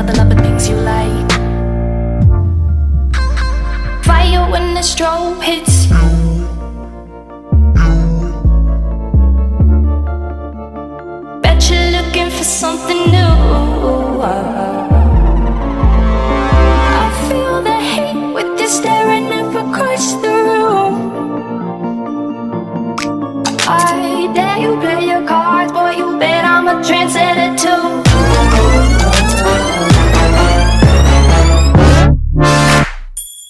about the love of things you like. Fire when the strobe hits you. Bet you're looking for something new. I feel the heat with you staring up across the room. I dare you play your cards, boy, you bet I'm a trendsetter too.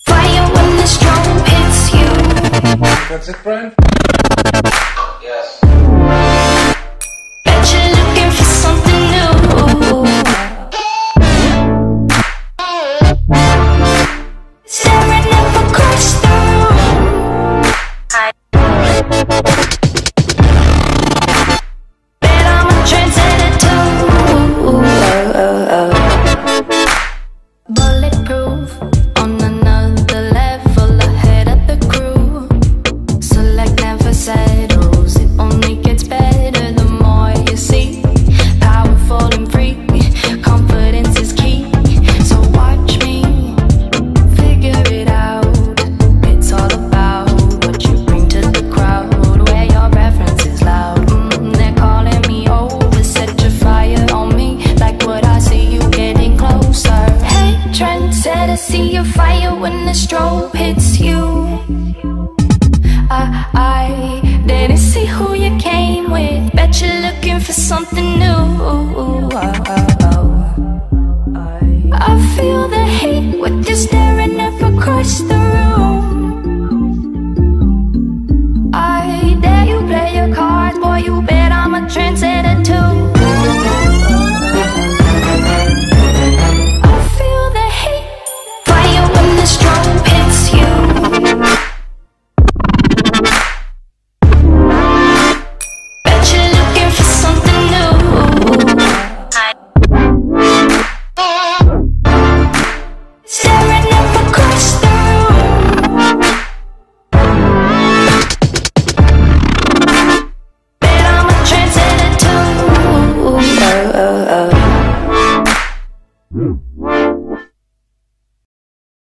Fire when the strobe hits you. That's it, Brian? Yes. Bet you're looking for something new. Staring up across the room. Bet I'm a trendsetter too. Bulletproof, on another level, ahead of the crew. Select never settles, it only gets better the more you see. Powerful and free, confidence is key. So watch me figure it out. It's all about what you bring to the crowd, where your reference is loud. They're calling me over, set your fire on me, like what I see you getting closer. Hey, trendsetter, see your fire when the strobe hits you. I didn't see who you came with. Bet you're looking for something new. I feel the heat